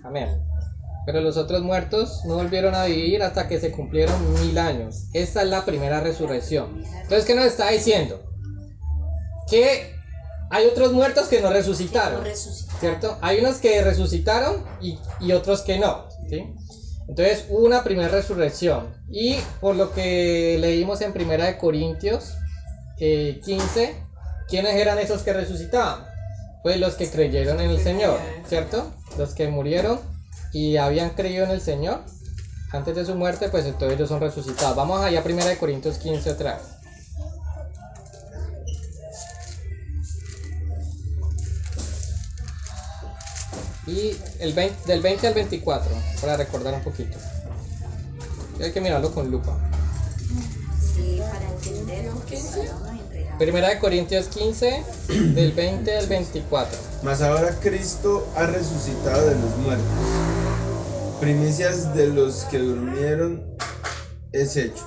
Amén. Pero los otros muertos no volvieron a vivir hasta que se cumplieron 1000 años. Esta es la primera resurrección. Entonces, ¿qué nos está diciendo? Que hay otros muertos que no resucitaron, ¿cierto? Hay unos que resucitaron y otros que no, ¿sí? Entonces hubo una primera resurrección. Y por lo que leímos en 1 Corintios 15, ¿quiénes eran esos que resucitaban? Pues los que creyeron en el Señor, ¿cierto? Los que murieron y habían creído en el Señor antes de su muerte, pues entonces ellos son resucitados. Vamos allá a 1 Corintios 15 otra vez. Y del 20 al 24, para recordar un poquito. Hay que mirarlo con lupa. Sí, para entender lo que Primera de Corintios 15, del 20 al 24. Mas ahora Cristo ha resucitado de los muertos. Primicias de los que durmieron es hecho.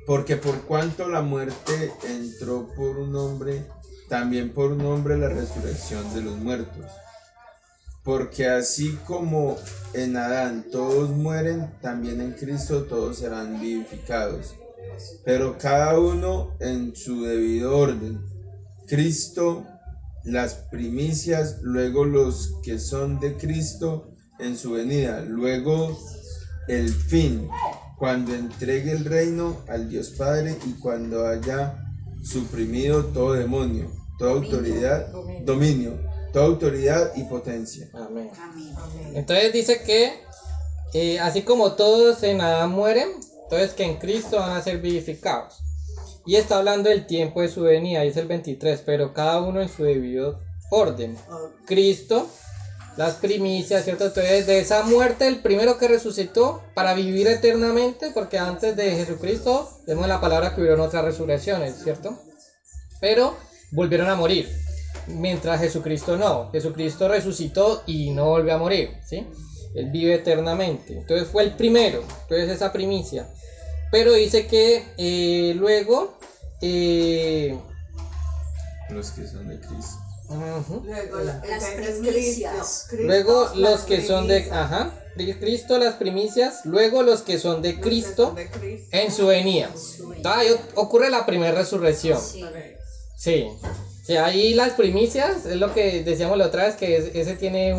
Porque por cuanto la muerte entró por un hombre, también por un hombre la resurrección de los muertos. Porque así como en Adán todos mueren, también en Cristo todos serán vivificados. Pero cada uno en su debido orden. Cristo las primicias, luego los que son de Cristo en su venida, luego el fin, cuando entregue el reino al Dios Padre y cuando haya suprimido todo demonio, toda autoridad, dominio, toda autoridad y potencia. Amén. Entonces dice que así como todos en Adán mueren, entonces que en Cristo van a ser vivificados. Y está hablando del tiempo de su venida, dice el 23, pero cada uno en su debido orden. Cristo, las primicias, ¿cierto? Entonces de esa muerte, el primero que resucitó para vivir eternamente, porque antes de Jesucristo, vemos la palabra que hubieron otras resurrecciones, ¿cierto? Pero volvieron a morir, mientras Jesucristo no. Jesucristo resucitó y no volvió a morir, ¿sí? Él vive eternamente. Entonces fue el primero, entonces esa primicia. Pero dice que luego Los que son de Cristo. Luego las primicias. Luego los que son de Cristo, las primicias. Luego los que son de Cristo en su venida. Ahí ocurre la primera resurrección. Sí. Sí, ahí las primicias es lo que decíamos la otra vez, que ese tiene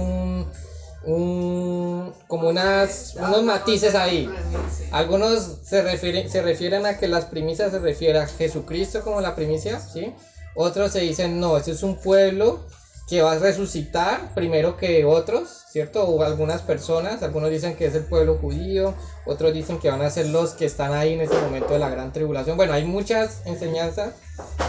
como unos matices ahí. Algunos se refieren a que las primicias se refiere a Jesucristo como la primicia, ¿sí? Otros se dicen, no, este es un pueblo que va a resucitar primero que otros, ¿cierto? O algunas personas, algunos dicen que es el pueblo judío, otros dicen que van a ser los que están ahí en ese momento de la gran tribulación. Bueno, hay muchas enseñanzas,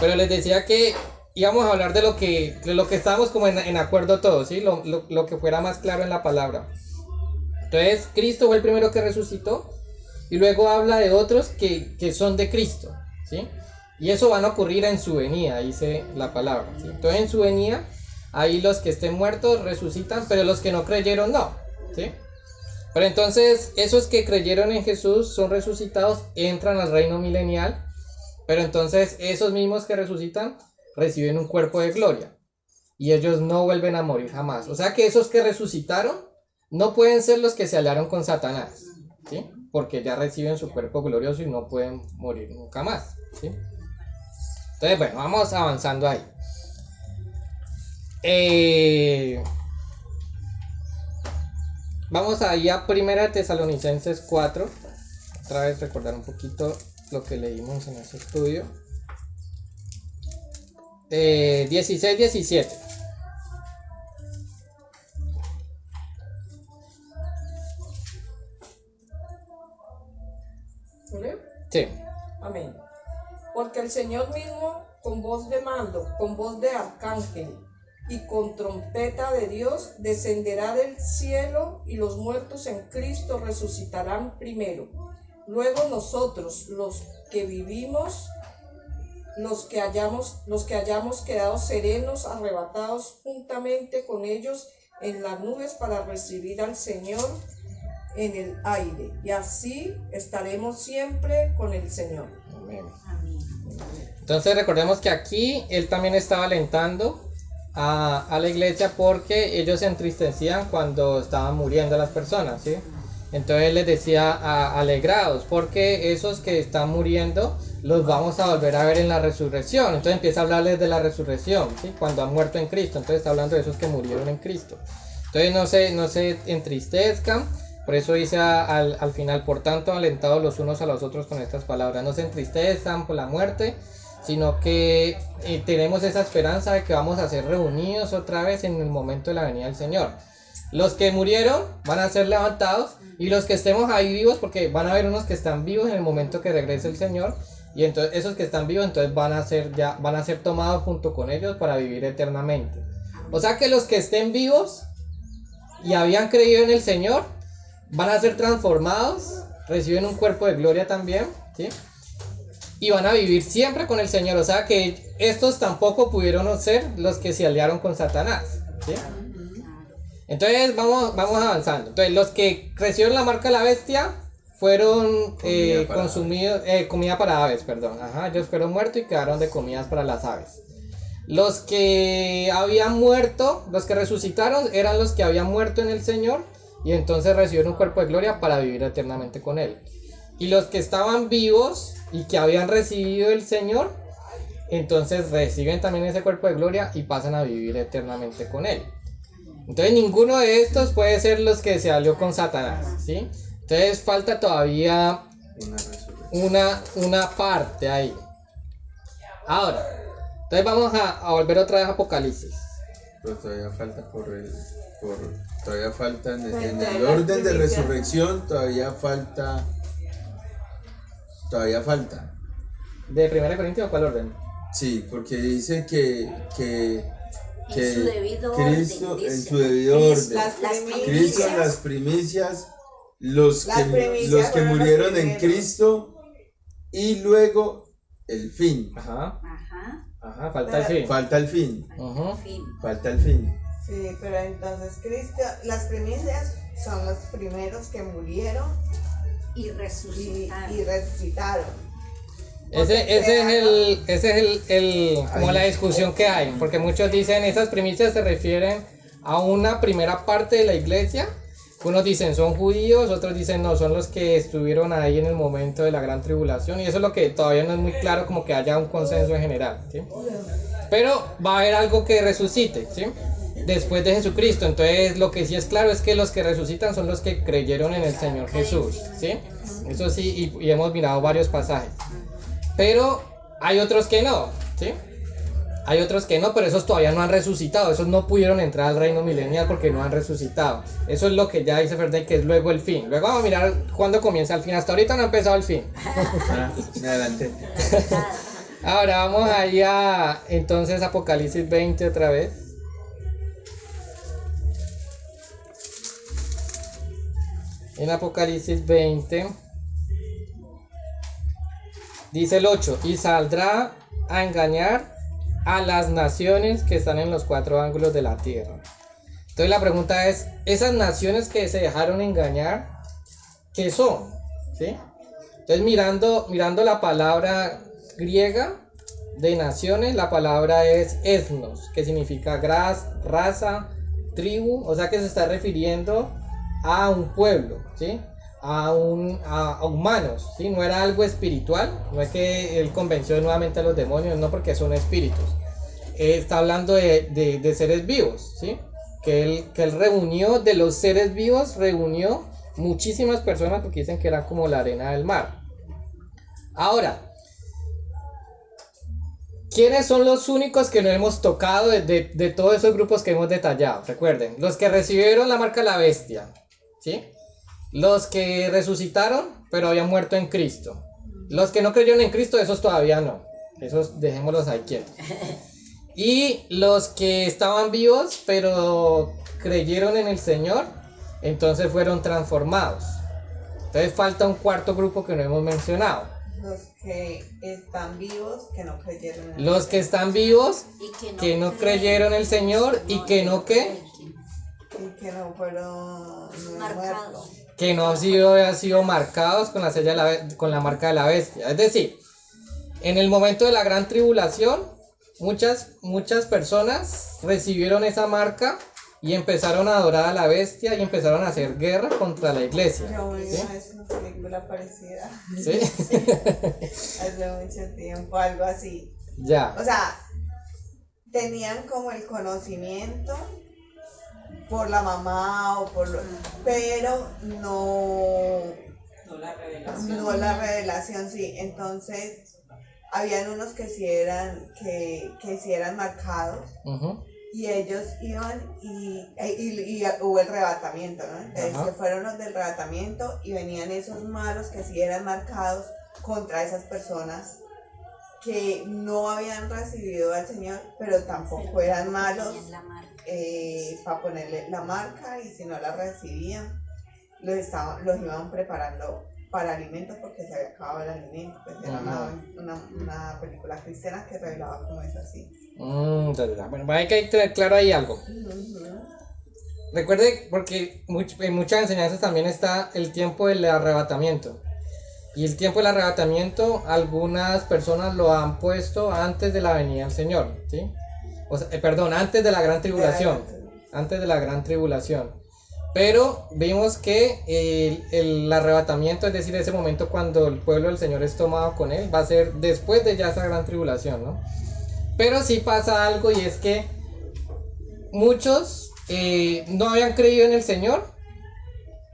pero les decía que íbamos a hablar de lo que estábamos como en acuerdo todos, ¿sí? Lo que fuera más claro en la palabra. Entonces, Cristo fue el primero que resucitó, y luego habla de otros que son de Cristo, ¿sí? Y eso van a ocurrir en su venida, dice la palabra, ¿sí? Entonces, en su venida, ahí los que estén muertos resucitan, pero los que no creyeron no, ¿sí? Pero entonces, esos que creyeron en Jesús son resucitados, entran al reino milenial, pero entonces esos mismos que resucitan reciben un cuerpo de gloria y ellos no vuelven a morir jamás. O sea que esos que resucitaron no pueden ser los que se aliaron con Satanás, ¿sí? Porque ya reciben su cuerpo glorioso y no pueden morir nunca más, ¿sí? Entonces, bueno, vamos avanzando ahí. Vamos ahí a 1 Tesalonicenses 4. Otra vez recordar un poquito lo que leímos en ese estudio. 16-17. Sí. Amén. Porque el Señor mismo, con voz de mando, con voz de arcángel y con trompeta de Dios, descenderá del cielo, y los muertos en Cristo resucitarán primero. Luego nosotros, los que vivimos, los que hayamos quedado serenos, arrebatados juntamente con ellos en las nubes para recibir al Señor en el aire, y así estaremos siempre con el Señor. Amén. Entonces recordemos que aquí él también estaba alentando a la iglesia porque ellos se entristecían cuando estaban muriendo las personas, ¿sí? Entonces les decía alegrados, porque esos que están muriendo los vamos a volver a ver en la resurrección. Entonces empieza a hablarles de la resurrección, ¿sí? Cuando han muerto en Cristo. Entonces está hablando de esos que murieron en Cristo. Entonces no se entristezcan. Por eso dice al final, por tanto, alentados los unos a los otros con estas palabras. No se entristezcan por la muerte, sino que tenemos esa esperanza de que vamos a ser reunidos otra vez en el momento de la venida del Señor. Los que murieron van a ser levantados, y los que estemos ahí vivos, porque van a haber unos que están vivos en el momento que regrese el Señor, y entonces esos que están vivos entonces van a ser tomados junto con ellos para vivir eternamente. O sea que los que estén vivos y habían creído en el Señor van a ser transformados, reciben un cuerpo de gloria también, ¿sí? Y van a vivir siempre con el Señor. O sea que estos tampoco pudieron ser los que se aliaron con Satanás, ¿sí? Entonces vamos avanzando. Entonces los que recibieron la marca de la bestia fueron consumidos, comida para aves, perdón. Ajá, ellos fueron muertos y quedaron de comidas para las aves. Los que habían muerto, los que resucitaron, eran los que habían muerto en el Señor, y entonces recibieron un cuerpo de gloria para vivir eternamente con Él. Y los que estaban vivos y que habían recibido el Señor, entonces reciben también ese cuerpo de gloria y pasan a vivir eternamente con Él. Entonces ninguno de estos puede ser los que se alió con Satanás, ¿sí? Entonces falta todavía una parte ahí. Ahora, entonces vamos a volver otra vez a Apocalipsis. Pero todavía falta todavía falta en el orden de resurrección, todavía falta. ¿De 1 Corintios o cuál orden? Sí, porque dice que en su debido Cristo orden, en dice. su debido orden. Las Cristo en las primicias, los que murieron en Cristo, y luego el fin. Ajá, Ajá. falta el fin. Falta el fin. Ajá. Fin. Falta el fin. Sí, pero entonces Cristo, las primicias son los primeros que murieron Y y resucitar. resucitaron. Ese es el como la discusión que hay, porque muchos dicen esas primicias se refieren a una primera parte de la iglesia. Unos dicen son judíos, otros dicen no, son los que estuvieron ahí en el momento de la gran tribulación, y eso es lo que todavía no es muy claro, como que haya un consenso en general, ¿sí? Pero va a haber algo que resucite, ¿sí? Después de Jesucristo. Entonces lo que sí es claro es que los que resucitan son los que creyeron en el Señor Jesús, ¿sí? Eso sí, y hemos mirado varios pasajes. Pero hay otros que no, ¿sí? Hay otros que no, pero esos todavía no han resucitado. Esos no pudieron entrar al reino milenial porque no han resucitado. Eso es lo que ya dice Ferdinand, que es luego el fin. Luego vamos a mirar cuándo comienza el fin. Hasta ahorita no ha empezado el fin. Adelante. Ahora vamos allá, entonces Apocalipsis 20 otra vez. En Apocalipsis 20 dice el 8: y saldrá a engañar a las naciones que están en los 4 ángulos de la tierra. Entonces la pregunta es, esas naciones que se dejaron engañar, ¿qué son? ¿Sí? Entonces mirando la palabra griega de naciones, la palabra es ethnos, que significa raza, tribu, o sea que se está refiriendo a un pueblo, ¿sí? A humanos, ¿sí? No era algo espiritual, no es que él convenció nuevamente a los demonios, no, porque son espíritus. Está hablando de seres vivos, ¿sí? Que él reunió, de los seres vivos, reunió muchísimas personas, porque dicen que eran como la arena del mar. Ahora, ¿quiénes son los únicos que no hemos tocado de todos esos grupos que hemos detallado? Recuerden, los que recibieron la marca de la bestia, ¿sí? Los que resucitaron, pero habían muerto en Cristo. Los que no creyeron en Cristo, esos todavía no. Esos dejémoslos ahí quietos. Y los que estaban vivos, pero creyeron en el Señor, entonces fueron transformados. Entonces falta un cuarto grupo que no hemos mencionado. Los que están vivos, que no creyeron en el Los que están vivos, Y que no creyeron en el Señor, y que no ¿qué? y que no fueron Marcados. muertos. Que no han sido marcados con con la marca de la bestia. Es decir, en el momento de la gran tribulación, muchas personas recibieron esa marca y empezaron a adorar a la bestia y empezaron a hacer guerra contra la iglesia. Yo vi ¿Sí? una película parecida ¿Sí? hace mucho tiempo, algo así. Ya. O sea, tenían como el conocimiento por la mamá pero no la revelación, sí. Entonces, habían unos que sí eran marcados. Ujú. Y ellos iban y hubo el arrebatamiento, ¿no? Entonces Ajá. se fueron los del arrebatamiento y venían esos malos que sí eran marcados contra esas personas que no habían recibido al Señor, pero tampoco eran malos Tenían la marca. para ponerle la marca, y si no la recibían, los iban preparando para alimentos porque se había acabado el alimento. Pues era una película cristiana que revelaba como es así. Bueno, hay que tener claro ahí algo. Recuerde, porque en muchas enseñanzas también está el tiempo del arrebatamiento. Y el tiempo del arrebatamiento, algunas personas lo han puesto antes de la venida del Señor, ¿sí? O sea, perdón, antes de la gran tribulación. Antes de la gran tribulación. Pero vimos que el arrebatamiento, es decir, ese momento cuando el pueblo del Señor es tomado con él, va a ser después de ya esa gran tribulación, ¿no? Pero sí pasa algo, y es que muchos no habían creído en el Señor,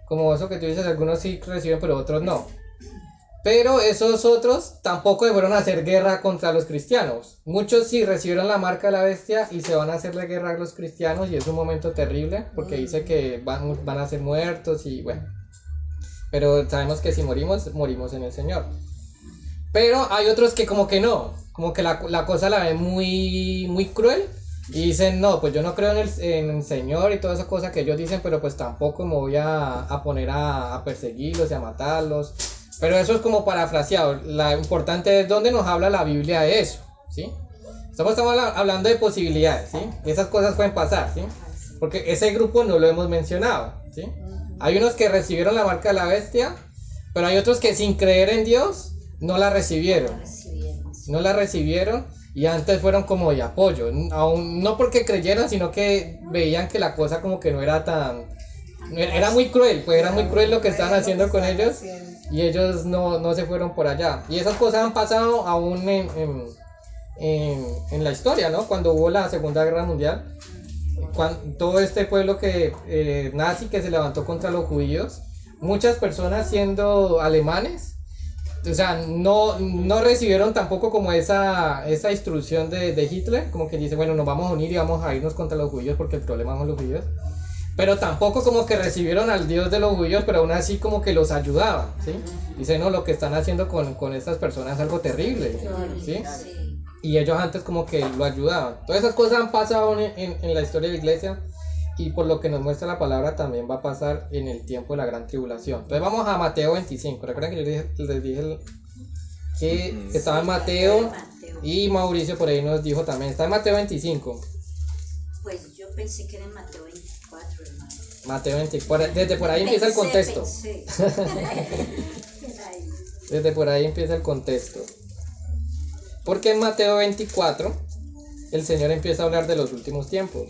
como eso que tú dices, algunos sí reciben pero otros no. Pero esos otros tampoco fueron a hacer guerra contra los cristianos. Muchos sí recibieron la marca de la bestia y se van a hacerle guerra a los cristianos, y es un momento terrible porque dice que van a ser muertos y bueno. Pero sabemos que si morimos en el Señor. Pero hay otros que como que no, como que la cosa la ven muy, muy cruel y dicen, no, pues yo no creo en el Señor y toda esa cosa que ellos dicen, pero pues tampoco me voy a poner a perseguirlos y a matarlos. Pero eso es como parafraseado. Lo importante es dónde nos habla la Biblia de eso, ¿sí? Estamos hablando de posibilidades, ¿sí? Y esas cosas pueden pasar, ¿sí? Porque ese grupo no lo hemos mencionado, ¿sí? Hay unos que recibieron la marca de la bestia, pero hay otros que sin creer en Dios no la recibieron. No la recibieron y antes fueron como de apoyo. Aún no porque creyeran, sino que veían que la cosa como que no era tan... Era muy cruel, pues era muy cruel lo que estaban haciendo con ellos. Y ellos no se fueron por allá. Y esas cosas han pasado aún en la historia, ¿no? Cuando hubo la Segunda Guerra Mundial, todo este pueblo nazi que se levantó contra los judíos, muchas personas siendo alemanes, o sea, no recibieron tampoco como esa instrucción de Hitler, como que dice, bueno, nos vamos a unir y vamos a irnos contra los judíos porque el problema son los judíos. Pero tampoco como que recibieron al Dios de los judíos, pero aún así como que los ayudaban, ¿sí? Dicen, no, lo que están haciendo con estas personas es algo terrible, ¿sí? Y ellos antes como que lo ayudaban. Todas esas cosas han pasado en la historia de la iglesia, y por lo que nos muestra la palabra también va a pasar en el tiempo de la gran tribulación. Entonces vamos a Mateo 25. Recuerden que yo les dije que estaba en Mateo, y Mauricio por ahí nos dijo también, está en Mateo 25. Pues yo pensé que era en Mateo 24, hermano. Mateo 24, desde por ahí empieza el contexto. Desde por ahí empieza el contexto. Porque en Mateo 24 el Señor empieza a hablar de los últimos tiempos.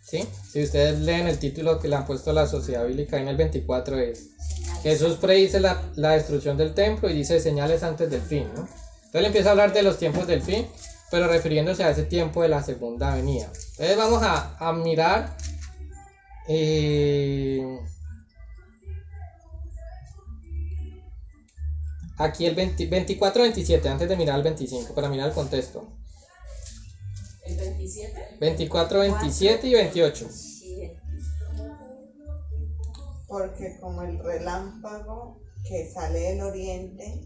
¿Sí? Si ustedes leen el título que le han puesto a la Sociedad Bíblica en el 24 es Jesús predice la destrucción del templo y dice señales antes del fin, ¿no? Entonces él empieza a hablar de los tiempos del fin, pero refiriéndose a ese tiempo de la segunda venida. Entonces vamos a mirar aquí el 24-27, antes de mirar el 25, para mirar el contexto. ¿El 27? 24, 27 y 28. Porque como el relámpago que sale del oriente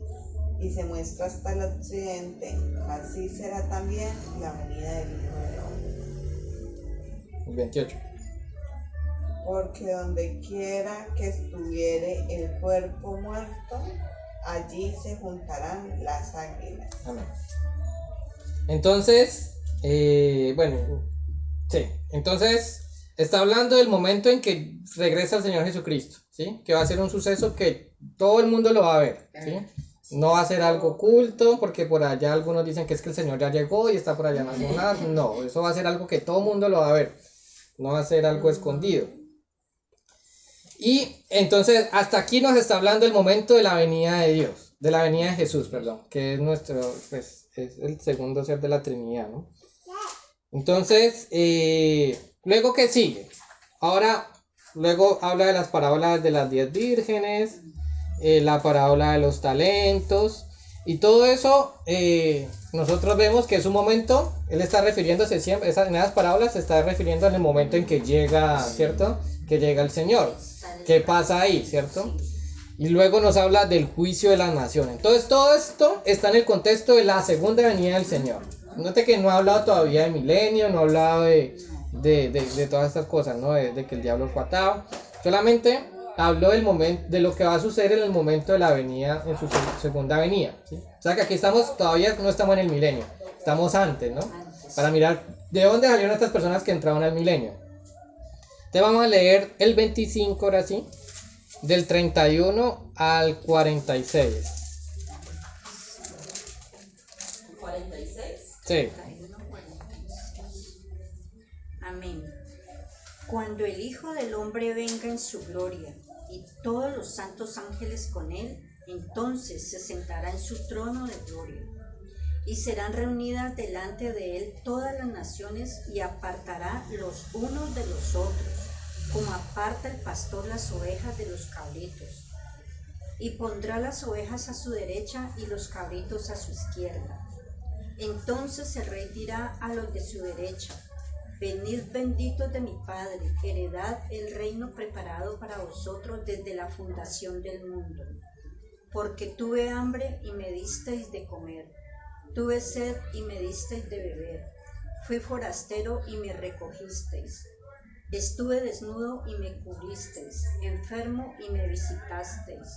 y se muestra hasta el occidente, así será también la venida del Hijo del Hombre. El 28. Porque donde quiera que estuviere el cuerpo muerto, allí se juntarán las águilas. Amén. Entonces, bueno, sí, entonces está hablando del momento en que regresa el Señor Jesucristo, ¿sí? Que va a ser un suceso que todo el mundo lo va a ver, ¿sí? No va a ser algo oculto, porque por allá algunos dicen que es que el Señor ya llegó y está por allá en algún lado. No, eso va a ser algo que todo mundo lo va a ver. No va a ser algo escondido. Y entonces hasta aquí nos está hablando el momento de la venida de Dios, de la venida de Jesús, perdón, que es nuestro, pues, es el segundo ser de la Trinidad, ¿no? Entonces, luego que sigue. Ahora, luego habla de las parábolas de las 10 vírgenes, la parábola de los talentos, y todo eso nosotros vemos que es un momento, él está refiriéndose siempre, en esas parábolas se está refiriendo en el momento en que llega, ¿cierto? Que llega el Señor. ¿Qué pasa ahí, cierto? Y luego nos habla del juicio de las naciones. Entonces todo esto está en el contexto de la segunda venida del Señor. Note que no ha hablado todavía de milenio, no ha hablado de todas estas cosas, ¿no? De que el diablo fue atado. Solamente habló del momento, de lo que va a suceder en el momento de la venida, en su segunda venida, ¿sí? O sea que aquí estamos, todavía no estamos en el milenio, estamos antes, ¿no? Para mirar de dónde salieron estas personas que entraron al milenio. Entonces vamos a leer el 25, ahora sí, del 31 al 46. ¿46? Sí. Amén. Cuando el Hijo del Hombre venga en su gloria y todos los santos ángeles con él, entonces se sentará en su trono de gloria. Y serán reunidas delante de él todas las naciones y apartará los unos de los otros, como aparta el pastor las ovejas de los cabritos. Y pondrá las ovejas a su derecha y los cabritos a su izquierda. Entonces el rey dirá a los de su derecha: venid benditos de mi Padre, heredad el reino preparado para vosotros desde la fundación del mundo. Porque tuve hambre y me disteis de comer, tuve sed y me disteis de beber, fui forastero y me recogisteis, estuve desnudo y me cubristeis, enfermo y me visitasteis,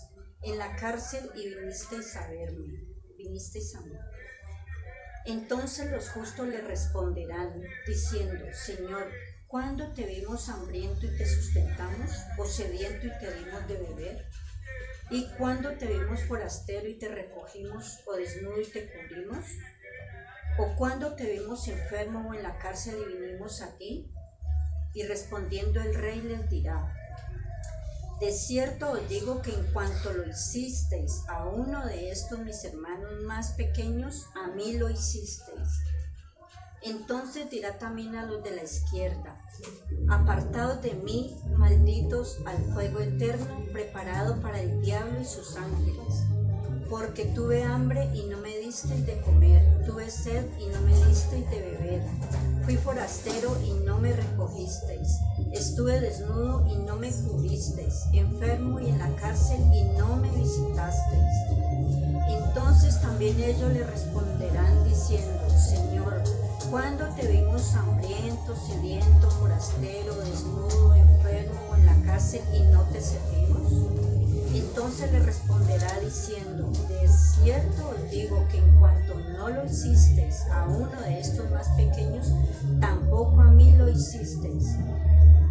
en la cárcel y vinisteis a verme, vinisteis a mí. Entonces los justos le responderán, diciendo: Señor, ¿cuándo te vimos hambriento y te sustentamos, o sediento y te dimos de beber? ¿Y cuándo te vimos forastero y te recogimos, o desnudo y te cubrimos? ¿O cuándo te vimos enfermo o en la cárcel y vinimos a ti? Y respondiendo el rey les dirá: de cierto os digo que en cuanto lo hicisteis a uno de estos mis hermanos más pequeños, a mí lo hicisteis. Entonces dirá también a los de la izquierda: apartados de mí, malditos, al fuego eterno, preparado para el diablo y sus ángeles. Porque tuve hambre y no me disteis de comer, tuve sed y no me disteis de beber, fui forastero y no me recogisteis, estuve desnudo y no me cubristeis, enfermo y en la cárcel y no me visitasteis. Entonces también ellos le responderán diciendo: Señor, ¿cuándo te vimos hambriento, sediento, forastero, desnudo, enfermo o en la cárcel y no te servimos? Entonces le responderá diciendo: de cierto os digo que en cuanto no lo hicisteis a uno de estos más pequeños, tampoco a mí lo hicisteis.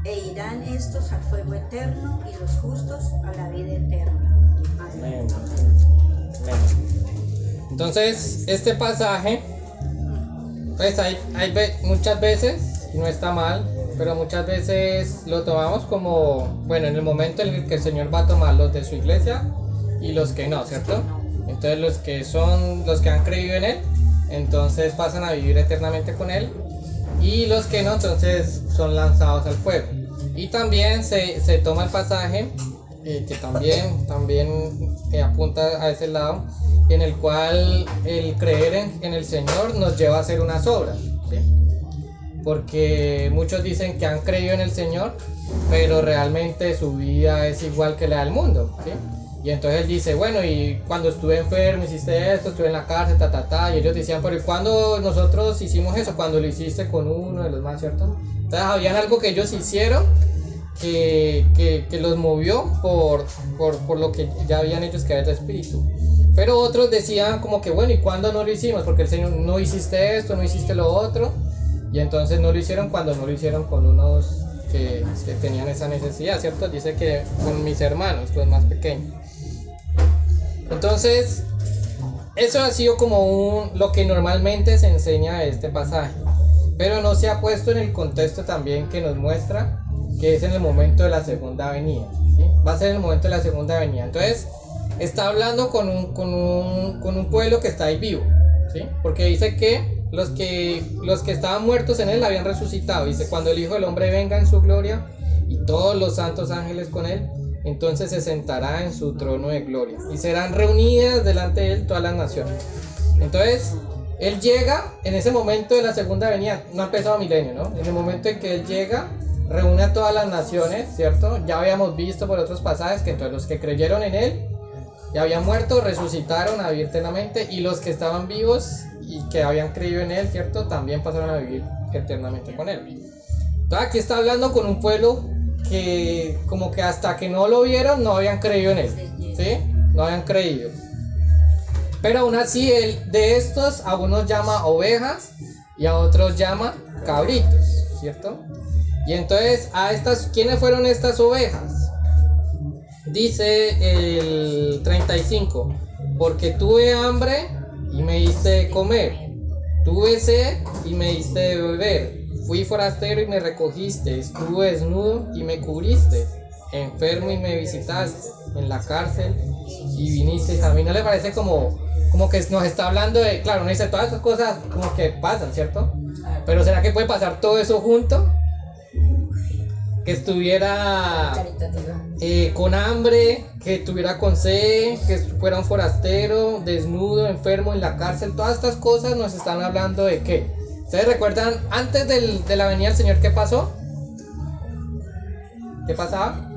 E irán estos al fuego eterno y los justos a la vida eterna. Amén. Entonces, este pasaje, pues hay muchas veces, y no está mal, pero muchas veces lo tomamos como, bueno, en el momento en el que el Señor va a tomar los de su iglesia y los que no, ¿cierto? Entonces los que son, los que han creído en Él, entonces pasan a vivir eternamente con Él, y los que no, entonces son lanzados al fuego. Y también se toma el pasaje, que también apunta a ese lado, en el cual el creer en el Señor nos lleva a hacer unas obras, ¿sí? Porque muchos dicen que han creído en el Señor, pero realmente su vida es igual que la del mundo, ¿sí? Y entonces él dice: bueno, y cuando estuve enfermo hiciste esto, estuve en la cárcel, y ellos decían: pero ¿y cuándo nosotros hicimos eso? Cuando lo hiciste con uno de los más, ¿cierto? Entonces habían algo que ellos hicieron que los movió por lo que ya habían hecho, que era el Espíritu. Pero otros decían como que: bueno, ¿y cuándo no lo hicimos? Porque el Señor, no hiciste esto, no hiciste lo otro. Y entonces no lo hicieron cuando no lo hicieron con unos que tenían esa necesidad, ¿cierto? Dice que con mis hermanos, los más pequeños. Entonces, eso ha sido como lo que normalmente se enseña de este pasaje, pero no se ha puesto en el contexto también que nos muestra que es en el momento de la segunda venida, ¿sí? Va a ser en el momento de la segunda venida. Entonces está hablando con un pueblo que está ahí vivo, ¿sí? Porque dice que los que estaban muertos en él habían resucitado. Dice, cuando el Hijo del Hombre venga en su gloria y todos los santos ángeles con él, entonces se sentará en su trono de gloria y serán reunidas delante de él todas las naciones. Entonces él llega en ese momento de la segunda venida, no ha empezado milenio, ¿no? En el momento en que él llega, reúne a todas las naciones, ¿cierto? Ya habíamos visto por otros pasajes que entonces los que creyeron en él ya habían muerto, resucitaron a vivir eternamente, y los que estaban vivos y que habían creído en él, ¿cierto? También pasaron a vivir eternamente con él. Entonces aquí está hablando con un pueblo que como que hasta que no lo vieron no habían creído en él, ¿sí? No habían creído. Pero aún así él de estos a unos llama ovejas y a otros llama cabritos, ¿cierto? Y entonces a estas, ¿quiénes fueron estas ovejas? Dice el 35, porque tuve hambre y me diste de comer, tuve sed y me diste de beber, fui forastero y me recogiste, estuve desnudo y me cubriste, enfermo y me visitaste, en la cárcel y viniste a mí. ¿No le parece como que nos está hablando de, claro, no dice todas esas cosas como que pasan, ¿cierto? Pero ¿será que puede pasar todo eso junto? Que estuviera con hambre, que estuviera con sed, que fuera un forastero, desnudo, enfermo, en la cárcel. Todas estas cosas nos están hablando de qué. ¿Ustedes recuerdan antes de la venida del Señor qué pasó? ¿Qué pasaba?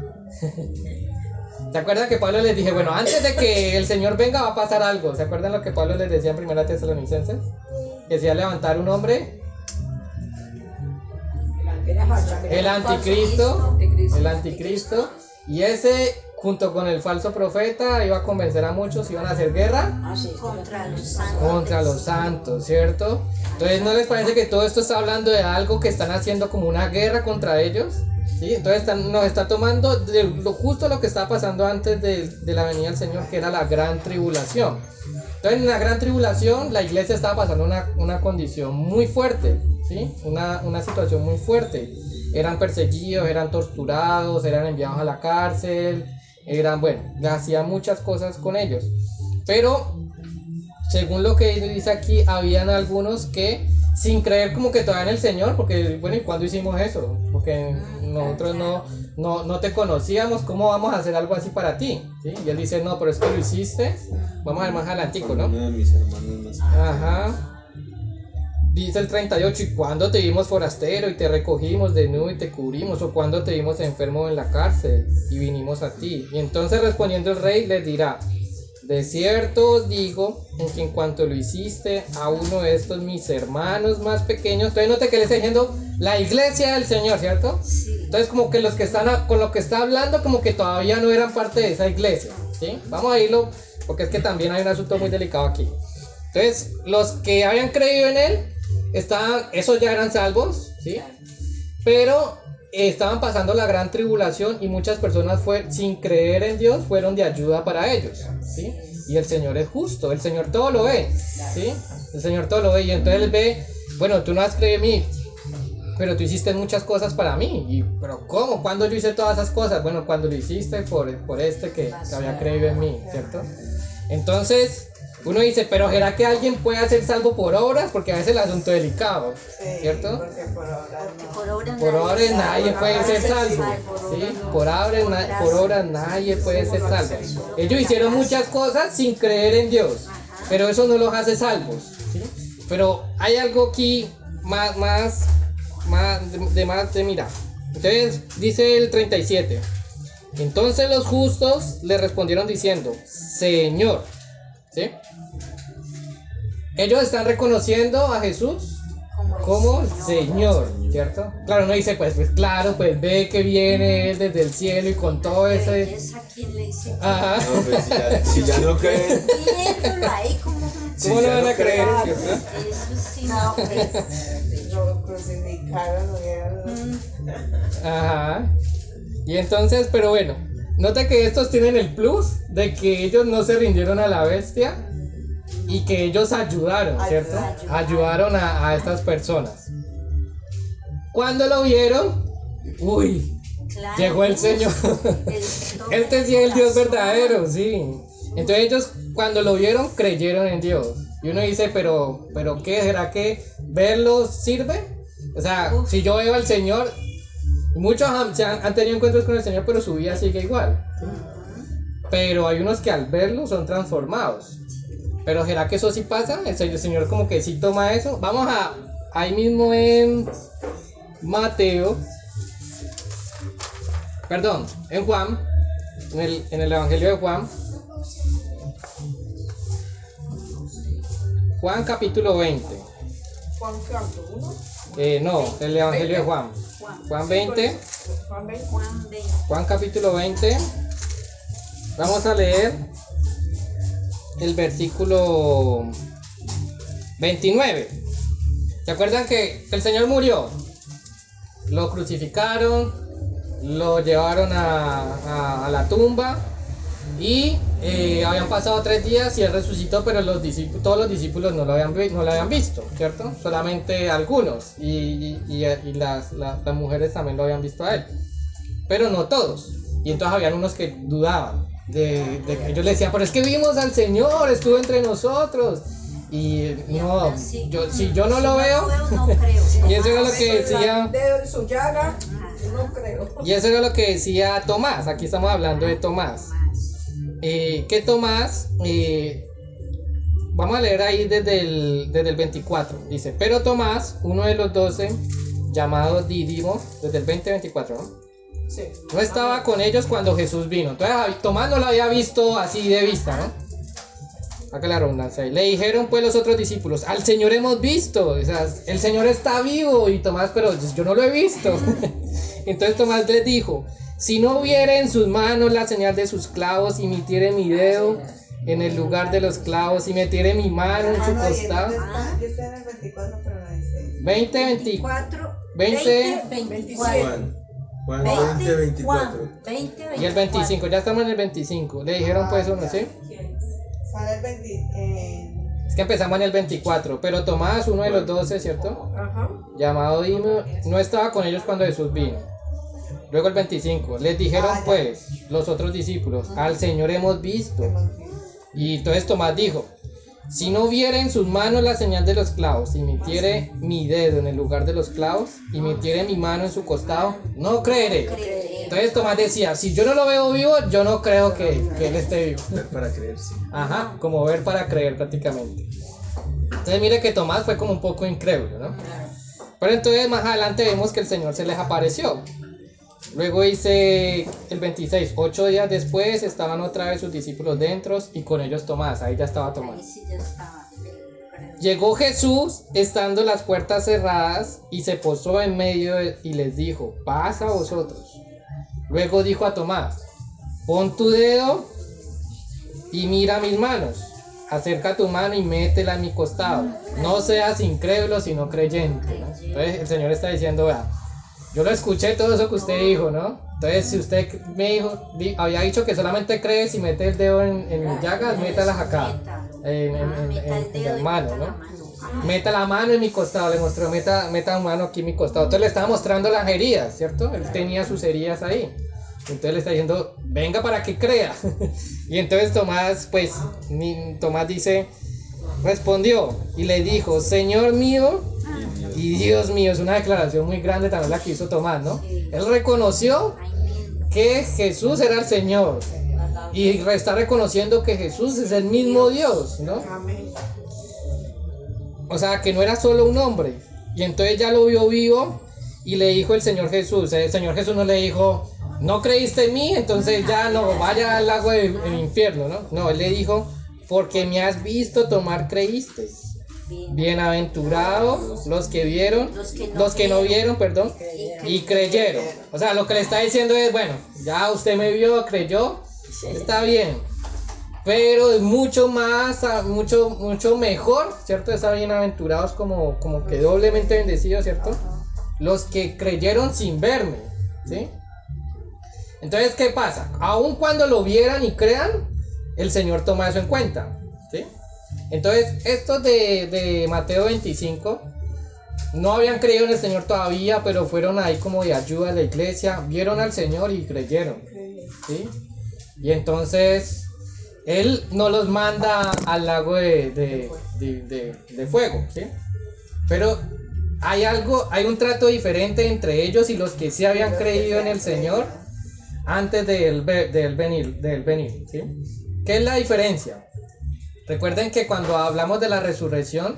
¿Se acuerdan que Pablo les dije, bueno, antes de que el Señor venga va a pasar algo? ¿Se acuerdan lo que Pablo les decía en 1 Tesalonicenses? Que se iba a levantar un hombre, el anticristo, y ese junto con el falso profeta iba a convencer a muchos, iban a hacer guerra contra los santos, ¿cierto? Entonces, ¿no les parece que todo esto está hablando de algo que están haciendo como una guerra contra ellos? ¿Sí? Entonces nos está tomando de justo lo que estaba pasando antes de la venida del Señor, que era la gran tribulación. Entonces en la gran tribulación la iglesia estaba pasando una condición muy fuerte, ¿sí? Una situación muy fuerte. Eran perseguidos, eran torturados, eran enviados a la cárcel, hacían muchas cosas con ellos. Pero según lo que dice aquí, habían algunos que sin creer como que todavía en el Señor, porque bueno, ¿y cuándo hicimos eso? Porque nosotros no te conocíamos, ¿cómo vamos a hacer algo así para ti? ¿Sí? Y él dice, no, pero es que lo hiciste, vamos a ver más adelantico, ¿no? Uno de mis hermanos más. Ajá. Dice el 38, ¿y cuándo te vimos forastero y te recogimos desnudo y te cubrimos? ¿O cuándo te vimos enfermo en la cárcel y vinimos a ti? Y entonces respondiendo el rey les dirá, de cierto os digo, que en cuanto lo hiciste a uno de estos mis hermanos más pequeños, entonces note que le está diciendo la iglesia del Señor, ¿cierto? Sí. Entonces como que los que están con lo que está hablando como que todavía no eran parte de esa iglesia, ¿sí? Vamos a irlo, porque es que también hay un asunto muy delicado aquí. Entonces los que habían creído en él, esos ya eran salvos, ¿sí? Pero estaban pasando la gran tribulación y muchas personas sin creer en Dios fueron de ayuda para ellos, ¿sí? Y el Señor es justo, el Señor todo lo ve, ¿sí? El Señor todo lo ve, y entonces él ve, bueno, tú no has creído en mí, pero tú hiciste muchas cosas para mí. ¿Pero cómo? ¿Cuándo yo hice todas esas cosas? Bueno, cuando lo hiciste por este que había creído en mí, ¿cierto? Entonces uno dice, pero ¿será que alguien puede ser salvo por obras? Porque a veces el asunto es delicado, ¿cierto? Porque Por obras nadie puede ser salvo, ¿sí? Por obras nadie puede ser salvo. Ellos hicieron muchas cosas sin creer en Dios, pero eso no los hace salvos, ¿sí? Pero hay algo aquí más de mirar. Entonces dice el 37, entonces los justos le respondieron diciendo, Señor, ¿sí? Ellos están reconociendo a Jesús como Señor, ¿cierto? Claro, uno dice, pues claro, pues ve que viene Él desde el cielo y con todo ese... ¿Es a quien le dice? Ajá. No, pues si ya no creen. Viéndolo ahí como... ¿Cómo no van a creer? Eso sí, No, pues lo crucificaron, lo vieron. Ajá. Y entonces, pero bueno, nota que estos tienen el plus de que ellos no se rindieron a la bestia y que ellos ayudaron, ¿cierto? Ayudaron a estas personas. Cuando lo vieron, uy, Claro, llegó el Señor. Este sí es el Dios verdadero, sí. Entonces ellos cuando lo vieron creyeron en Dios. Y uno dice, pero ¿qué? ¿Será que verlo sirve? O sea, si yo veo al Señor, muchos han tenido encuentros con el Señor, pero su vida sigue igual. ¿Sí? Pero hay unos que al verlo son transformados. Pero ¿será que eso sí pasa? El Señor como que sí toma eso. Vamos a, ahí mismo en Mateo, perdón, en Juan, en el Evangelio de Juan. Juan capítulo 20. Juan canto, ¿uno? No, el Evangelio de Juan. Juan 20. Juan 20. Juan 20. Juan capítulo 20. Vamos a leer el versículo 29. ¿Se acuerdan que el Señor murió? Lo crucificaron, lo llevaron a la tumba y habían pasado 3 días y Él resucitó, pero todos los discípulos no lo habían visto, ¿cierto? Solamente algunos y las mujeres también lo habían visto a Él, pero no todos. Y entonces habían unos que dudaban. Ellos le decían, pero es que vimos al Señor, estuvo entre nosotros. Y no, si yo no lo veo, no creo. y eso era lo que decía, El dedo en su llaga, no creo. y eso era lo que decía Tomás. Aquí estamos hablando de Tomás. Que Tomás, vamos a leer ahí desde el 24. Dice, pero Tomás, uno de los 12, llamado Dídimo, desde el 20-24, ¿no? Sí. No estaba con ellos cuando Jesús vino. Entonces Tomás no lo había visto así de vista, ¿no? Acá la redundancia. Le dijeron pues los otros discípulos, al Señor hemos visto. O sea, el Señor está vivo. Y Tomás, pero yo no lo he visto. Entonces Tomás les dijo, si no viere en sus manos la señal de sus clavos y metiere mi dedo en el lugar de los clavos y metiere mi mano en su costado. Yo estoy en el 24, pero no dice. 20, 24, 20, 24. Juan 20, 24. 20, y el 25, ya estamos en el 25. Le dijeron pues uno, ¿sí? Sale el 20. Es que empezamos en el 24, pero Tomás, uno de los 12, ¿cierto? Ajá. Llamado Dídimo, no estaba con ellos cuando Jesús vino. Luego el 25, les dijeron pues los otros discípulos, al Señor hemos visto. Y entonces Tomás dijo, si no viere en sus manos la señal de los clavos y metiere mi dedo en el lugar de los clavos y metiere mi mano en su costado, no creeré. Entonces Tomás decía, si yo no lo veo vivo, yo no creo que Él esté vivo. Ver para creer, sí. Ajá, como ver para creer prácticamente. Entonces mire que Tomás fue como un poco incrédulo, ¿no? Pero entonces más adelante vemos que el Señor se les apareció. Luego dice el 26, 8 días después estaban otra vez sus discípulos dentro y con ellos Tomás, ahí ya estaba Tomás. Ahí sí ya estaba. Llegó Jesús estando las puertas cerradas y se posó en medio y les dijo, paz a vosotros. Luego dijo a Tomás, pon tu dedo y mira mis manos, acerca tu mano y métela en mi costado. No seas incrédulo sino creyente, ¿no? Entonces el Señor está diciendo, vea, yo lo escuché todo eso que usted dijo, ¿no? Entonces si usted me había dicho que solamente cree si mete el dedo en mis llagas, métalas acá, en la mano, ¿no? Meta la mano en mi costado, le mostró, meta la mano aquí en mi costado. Entonces le estaba mostrando las heridas, ¿cierto? Él tenía sus heridas ahí. Entonces le está diciendo, venga para que crea. Y entonces Tomás, pues, Tomás dice, respondió y le dijo, Señor mío y Dios mío. Es una declaración muy grande también la que hizo Tomás, ¿no? Él reconoció que Jesús era el Señor y está reconociendo que Jesús es el mismo Dios, ¿no? Amén. O sea, que no era solo un hombre. Y entonces ya lo vio vivo y le dijo el Señor Jesús. El Señor Jesús no le dijo, no creíste en mí, entonces ya no, vaya al agua del infierno, ¿no? No, Él le dijo, porque me has visto tomar, creíste. Bienaventurados los que vieron, los que no vieron, perdón, y creyeron. O sea, lo que le está diciendo es, bueno, ya usted me vio, creyó, está bien. Pero es mucho más, mucho mejor, ¿cierto? Estar bienaventurados como que doblemente bendecidos, ¿cierto? Los que creyeron sin verme, ¿sí? Entonces, ¿qué pasa? Aun cuando lo vieran y crean, el Señor toma eso en cuenta, ¿sí? Entonces, estos de Mateo 25 no habían creído en el Señor todavía, pero fueron ahí como de ayuda a la iglesia, vieron al Señor y creyeron, ¿sí? Y entonces Él no los manda al lago de fuego, ¿sí? Pero hay un trato diferente entre ellos y los que sí habían creído en el Señor antes del venir, ¿sí? ¿Qué es la diferencia? Recuerden que cuando hablamos de la resurrección,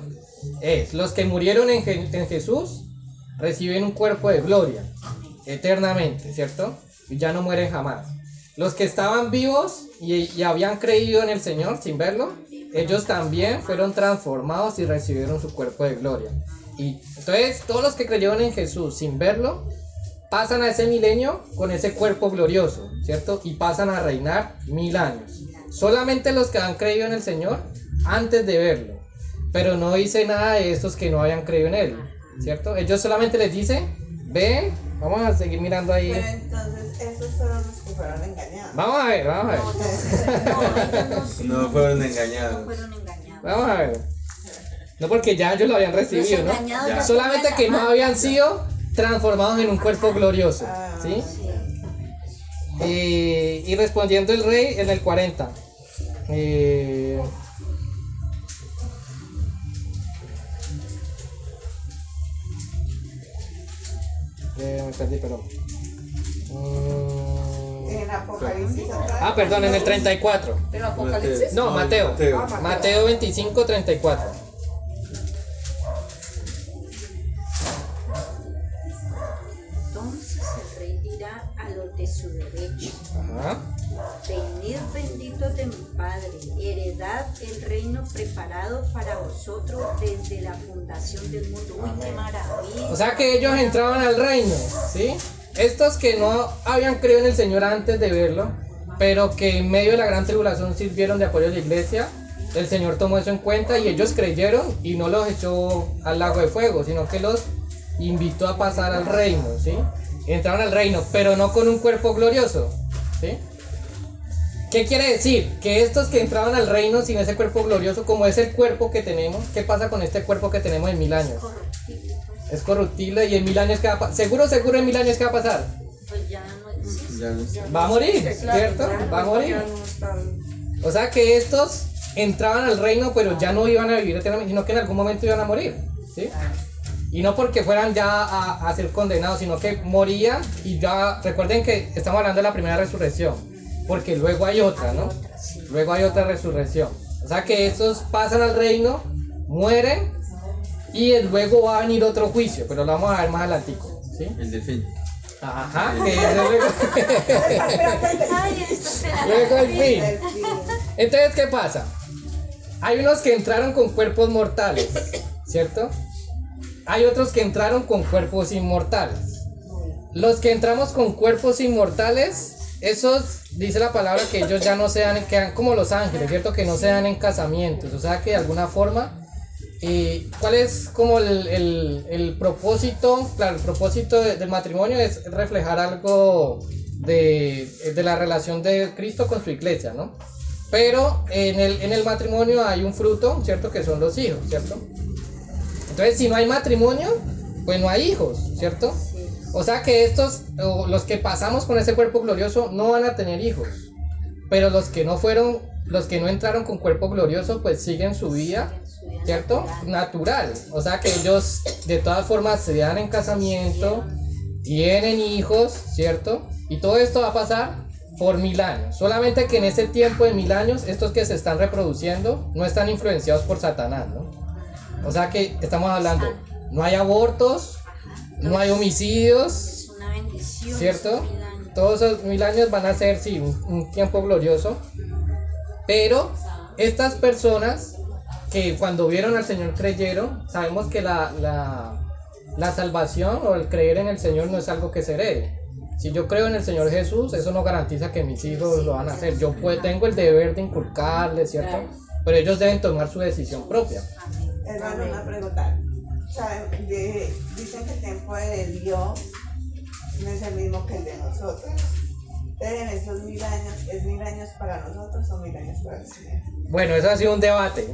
los que murieron en Jesús reciben un cuerpo de gloria eternamente, ¿cierto? Y ya no mueren jamás. Los que estaban vivos y habían creído en el Señor sin verlo, ellos también fueron transformados y recibieron su cuerpo de gloria. Y entonces todos los que creyeron en Jesús sin verlo pasan a ese milenio con ese cuerpo glorioso, ¿cierto? Y pasan a reinar 1000 años. Solamente los que han creído en el Señor antes de verlo. Pero no dice nada de estos que no habían creído en Él, ¿cierto? Ellos solamente les dice, ven, vamos a seguir mirando ahí. Pero entonces, esos fueron los que fueron engañados. Vamos a ver. No fueron engañados. Vamos a ver. No, porque ya ellos lo habían recibido, ¿no? Ya. Solamente que no habían sido transformados en un cuerpo glorioso, ¿sí? Y respondiendo el rey en el 40. Me perdí, perdón. En Apocalipsis atrás. Perdón, en el 34. ¿Pero Apocalipsis? No, Mateo. Mateo 25, 34. Entonces el rey dirá a los de su derecho: Ajá. venid benditos de mi Padre, heredad el reino preparado para vosotros desde la fundación del mundo. Uy, qué maravilla. O sea que ellos entraban al reino, ¿sí? Estos que no habían creído en el Señor antes de verlo, pero que en medio de la gran tribulación sirvieron de apoyo a la iglesia, el Señor tomó eso en cuenta y ellos creyeron y no los echó al lago de fuego, sino que los invitó a pasar al reino, ¿sí? Entraron al reino, pero no con un cuerpo glorioso, ¿sí? ¿Qué quiere decir? Que estos que entraban al reino sin ese cuerpo glorioso, como es el cuerpo que tenemos, ¿qué pasa con este cuerpo que tenemos en 1000 años? Es corruptible y en 1000 años ¿qué va a pasar? Seguro en 1000 años ¿qué va a pasar? Pues ya no existe. Ya no sé. Va a morir, ¿cierto? Va a morir. O sea que estos entraban al reino, pero ya no iban a vivir eternamente, sino que en algún momento iban a morir, ¿sí? Y no porque fueran ya a ser condenados, sino que morían y ya, recuerden que estamos hablando de la primera resurrección, porque luego hay otra, ¿no? Luego hay otra resurrección. O sea que estos pasan al reino, mueren y luego va a venir otro juicio, pero lo vamos a ver más adelantico, ¿sí? El del fin. Ajá, que es luego, Ay, esto espera. luego el fin. El fin. Entonces, ¿qué pasa? Hay unos que entraron con cuerpos mortales, ¿cierto? Hay otros que entraron con cuerpos inmortales. Los que entramos con cuerpos inmortales, esos, dice la palabra que ellos ya no se dan, quedan como los ángeles, ¿cierto? Que no se dan en casamientos, o sea que de alguna forma, ¿cuál es como el propósito? Claro, el propósito del matrimonio es reflejar algo de la relación de Cristo con su iglesia, ¿no? Pero en el matrimonio hay un fruto, ¿cierto? Que son los hijos, ¿cierto? Entonces, si no hay matrimonio, pues no hay hijos, ¿cierto? O sea que estos, los que pasamos con ese cuerpo glorioso, no van a tener hijos. Pero los que no entraron con cuerpo glorioso, pues siguen su vida, ¿cierto? Natural. O sea que ellos, de todas formas, se dan en casamiento, tienen hijos, ¿cierto? Y todo esto va a pasar por 1000 años. Solamente que en ese tiempo de 1000 años, estos que se están reproduciendo no están influenciados por Satanás, ¿no? O sea que estamos hablando, no hay abortos, no hay homicidios, Es una bendición. ¿cierto? esos 1000 años. Todos esos 1000 años van a ser, sí, un tiempo glorioso. Pero estas personas que cuando vieron al Señor creyeron, sabemos que la salvación o el creer en el Señor no es algo que se herede. Si yo creo en el Señor Jesús, eso no garantiza que mis hijos lo van a hacer. Yo tengo el deber de inculcarles, ¿cierto? Pero ellos deben tomar su decisión propia. Hermano, una pregunta. ¿Saben? Dicen que el tiempo de Dios no es el mismo que el de nosotros. En esos 1000 años, ¿es 1000 años para nosotros o 1000 años para el Señor? Bueno, eso ha sido un debate.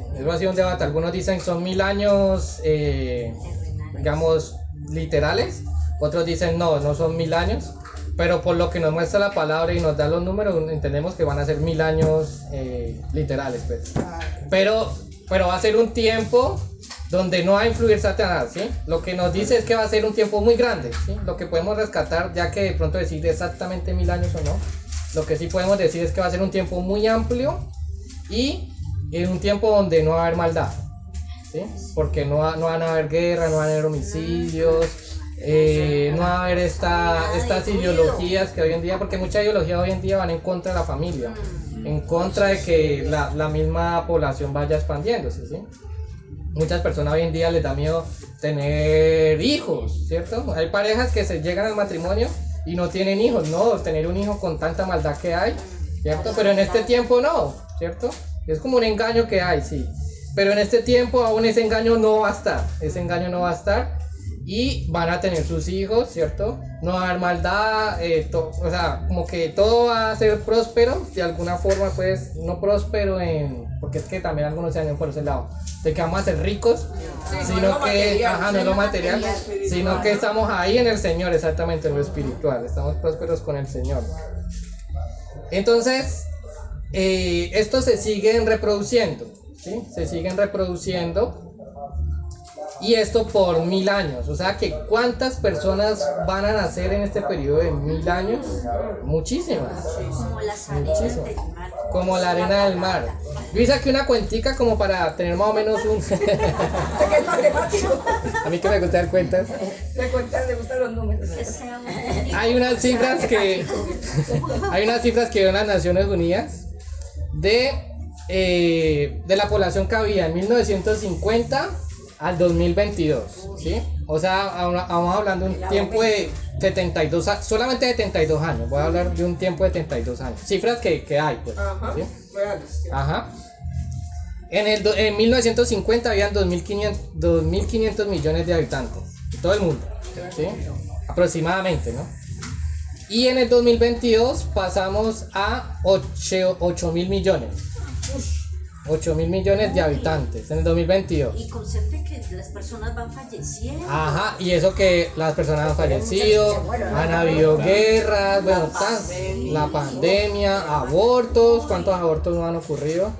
Algunos dicen que son 1000 años, digamos, literales. Otros dicen no son 1000 años. Pero por lo que nos muestra la palabra y nos da los números, entendemos que van a ser 1000 años literales, pues. Pero va a ser un tiempo donde no va a influir Satanás, ¿sí? Lo que nos dice es que va a ser un tiempo muy grande, ¿sí? Lo que podemos rescatar, ya que de pronto decir exactamente 1000 años o no, lo que sí podemos decir es que va a ser un tiempo muy amplio y en un tiempo donde no va a haber maldad, ¿sí? Porque no van a haber guerra, no van a haber homicidios, no va a haber estas ideologías que hoy en día, porque muchas ideologías hoy en día van en contra de la familia, en contra de que la misma población vaya expandiéndose, ¿sí? Muchas personas hoy en día les da miedo tener hijos, ¿cierto? Hay parejas que se llegan al matrimonio y no tienen hijos, no, tener un hijo con tanta maldad que hay, ¿cierto? Pero en este tiempo no, ¿cierto? Es como un engaño que hay, sí. Pero en este tiempo aún ese engaño no va a estar. Y van a tener sus hijos, ¿cierto? No va a haber maldad, o sea, como que todo va a ser próspero, de alguna forma, pues, no próspero porque es que también algunos se han ido por ese lado, de que vamos a ser ricos, sino que, no es lo material, sino que estamos ahí en el Señor, exactamente, en lo espiritual, estamos prósperos con el Señor. Entonces, estos se siguen reproduciendo, ¿sí? Se siguen reproduciendo. Y esto por 1000 años, o sea que ¿cuántas personas van a nacer en este periodo de 1000 años? Muchísimas. Como las arenas del mar. Como la arena del mar. Yo hice aquí una cuentica como para tener más o menos un... A mí que me gusta dar cuentas. Le gustan los números. Hay unas cifras que dieron las Naciones Unidas de la población que había en 1950 al 2022, ¿sí? O sea, vamos hablando de un tiempo de 72, solamente de 72 años. Voy a hablar de un tiempo de 72 años. Cifras que hay, pues. Ajá, ¿sí? reales. Ajá. En 1950 habían 2.500 millones de habitantes en todo el mundo, ¿sí? Aproximadamente, ¿no? Y en el 2022 pasamos a 8.000 millones. 8.000 millones de habitantes en el 2022. Y concepte que las personas van falleciendo. Ajá, y eso que las personas han fallecido, han habido guerras, bueno, la pandemia, abortos, ¿cuántos abortos no han ocurrido?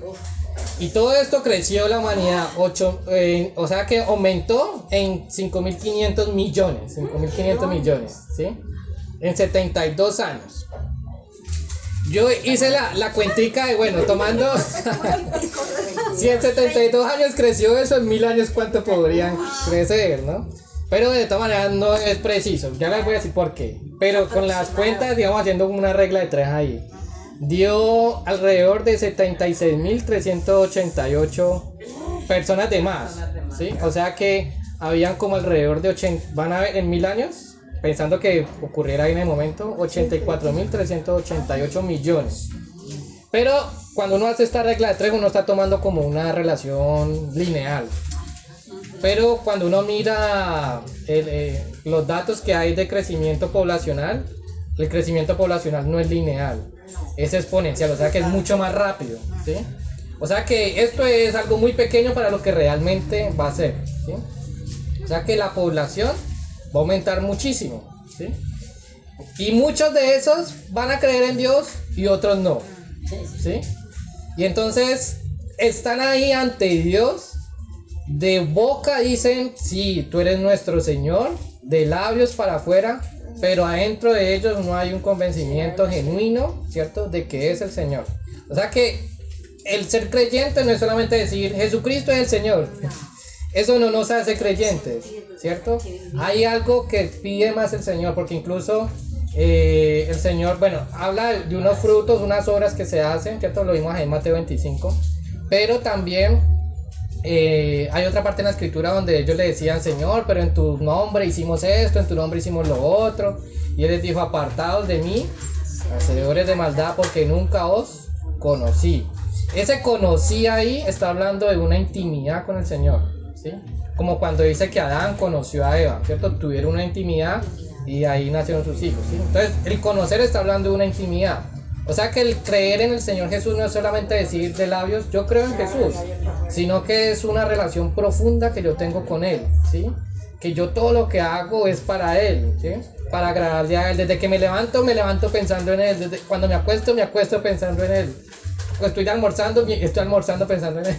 Y todo esto creció la humanidad, o sea que aumentó en 5.500 millones, 5.500 millones, ¿sí? En 72 años. Yo hice la cuentica de, bueno, tomando, si en 72 años creció eso, en 1000 años cuánto podrían crecer, ¿no? Pero de todas maneras no es preciso, ya les voy a decir por qué. Pero con las cuentas, digamos, haciendo una regla de 3 ahí, dio alrededor de 76.388 personas de más, ¿sí? O sea que habían como alrededor de 80, van a ver en 1000 años, pensando que ocurriera ahí en el momento, 84.388 millones. Pero cuando uno hace esta regla de 3, uno está tomando como una relación lineal. Pero cuando uno mira los datos que hay de crecimiento poblacional, el crecimiento poblacional no es lineal, es exponencial, o sea que es mucho más rápido, ¿sí? O sea que esto es algo muy pequeño para lo que realmente va a ser, ¿sí? O sea que la población va a aumentar muchísimo, ¿sí? Y muchos de esos van a creer en Dios y otros no, ¿sí? Y entonces están ahí ante Dios, de boca dicen, sí, tú eres nuestro Señor, de labios para afuera, pero adentro de ellos no hay un convencimiento genuino, ¿cierto?, de que es el Señor. O sea que el ser creyente no es solamente decir, Jesucristo es el Señor. Eso no nos hace creyentes, ¿cierto? Hay algo que pide más el Señor, porque incluso el Señor, bueno, habla de unos frutos, unas obras que se hacen, ¿cierto? Lo vimos ahí en Mateo 25, pero también hay otra parte en la escritura donde ellos le decían, Señor, pero en tu nombre hicimos esto, en tu nombre hicimos lo otro, y Él les dijo, apartados de mí, hacedores de maldad, porque nunca os conocí. Ese conocí ahí está hablando de una intimidad con el Señor, ¿sí? Como cuando dice que Adán conoció a Eva, ¿cierto? Tuvieron una intimidad y ahí nacieron sus hijos, ¿sí? Entonces, el conocer está hablando de una intimidad. O sea que el creer en el Señor Jesús no es solamente decir de labios, yo creo en Jesús, sino que es una relación profunda que yo tengo con Él, ¿sí? Que yo todo lo que hago es para Él, ¿sí? Para agradarle a Él. Desde que me levanto pensando en Él. Desde cuando me acuesto pensando en Él. Cuando estoy almorzando pensando en Él.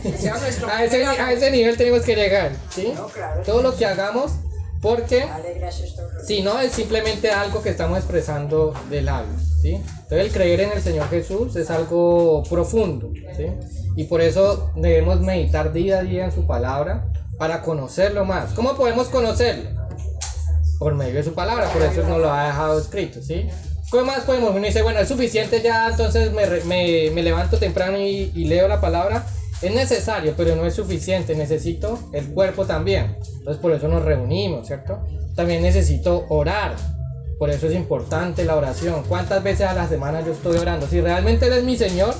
A ese nivel tenemos que llegar, ¿sí? No, claro. Todo lo que hagamos, porque Dale gracias, doctor. si no es simplemente algo que estamos expresando de labios, ¿sí? Entonces el creer en el Señor Jesús es algo profundo, ¿sí? Y por eso debemos meditar día a día en su palabra para conocerlo más. ¿Cómo podemos conocerlo? Por medio de su palabra, por eso nos lo ha dejado escrito, ¿sí? ¿Cómo más podemos? Uno dice, bueno, es suficiente ya, entonces me levanto temprano y leo la palabra. Es necesario, pero no es suficiente, necesito el cuerpo también. Entonces por eso nos reunimos, ¿cierto? También necesito orar, por eso es importante la oración. ¿Cuántas veces a la semana yo estoy orando? Si realmente Él es mi Señor,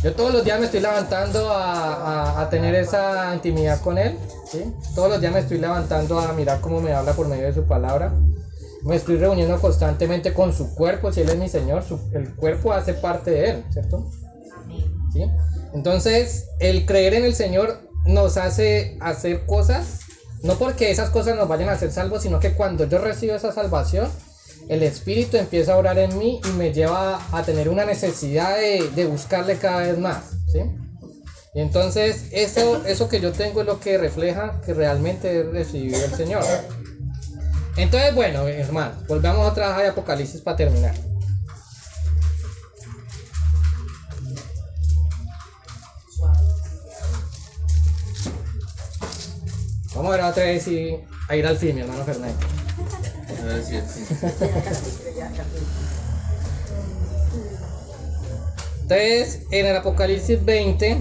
yo todos los días me estoy levantando a tener esa intimidad con Él, ¿sí? Todos los días me estoy levantando a mirar cómo me habla por medio de su palabra. Me estoy reuniendo constantemente con su cuerpo, si Él es mi Señor, el cuerpo hace parte de Él, ¿cierto? ¿Sí? Entonces, el creer en el Señor nos hace hacer cosas, no porque esas cosas nos vayan a hacer salvos, sino que cuando yo recibo esa salvación, el Espíritu empieza a orar en mí y me lleva a tener una necesidad de buscarle cada vez más, ¿sí? Y entonces, eso que yo tengo es lo que refleja que realmente he recibido el Señor. Entonces, bueno, hermano, volvamos otra vez a Apocalipsis para terminar. Vamos a ver otra vez a ir al fin, mi hermano Fernando. A ver si es así. Entonces, en el Apocalipsis 20,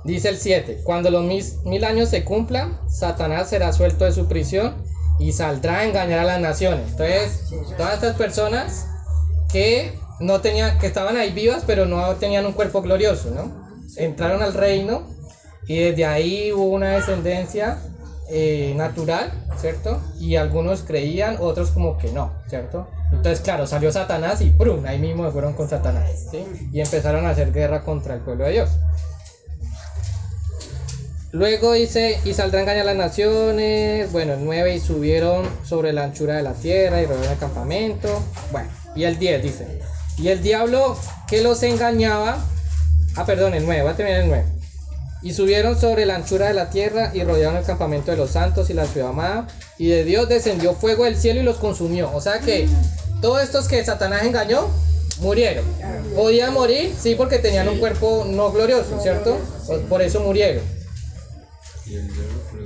dice el 7, cuando los 1000 años se cumplan, Satanás será suelto de su prisión y saldrá a engañar a las naciones. Entonces, todas estas personas que estaban ahí vivas, pero no tenían un cuerpo glorioso, ¿no? Entraron al reino y desde ahí hubo una descendencia natural, ¿cierto? Y algunos creían, otros como que no, ¿cierto? Entonces, claro, salió Satanás y ¡prum! Ahí mismo se fueron con Satanás, ¿sí? Y empezaron a hacer guerra contra el pueblo de Dios. Luego dice, y saldrán a engañar a las naciones. Bueno, el 9, y subieron sobre la anchura de la tierra y rodearon el campamento. Bueno, y el 10 dice, y el diablo que los engañaba, el 9, va a terminar el 9. Y subieron sobre la anchura de la tierra y rodearon el campamento de los santos y la ciudad amada. Y de Dios descendió fuego del cielo y los consumió. O sea que todos estos que Satanás engañó, murieron. Podían morir, sí, porque tenían un cuerpo no glorioso, ¿cierto? Por eso murieron.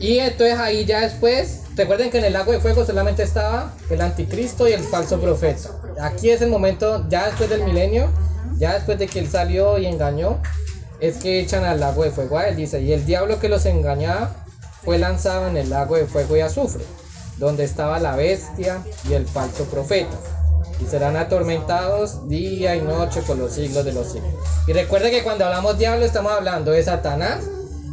Y entonces ahí ya después, recuerden que en el lago de fuego solamente estaba el anticristo y el falso profeta. Aquí es el momento, ya después del milenio, ya después de que él salió y engañó, es que echan al lago de fuego a él. Dice, y el diablo que los engañaba fue lanzado en el lago de fuego y azufre, donde estaba la bestia y el falso profeta, y serán atormentados día y noche por los siglos de los siglos. Y recuerde que cuando hablamos diablo estamos hablando de Satanás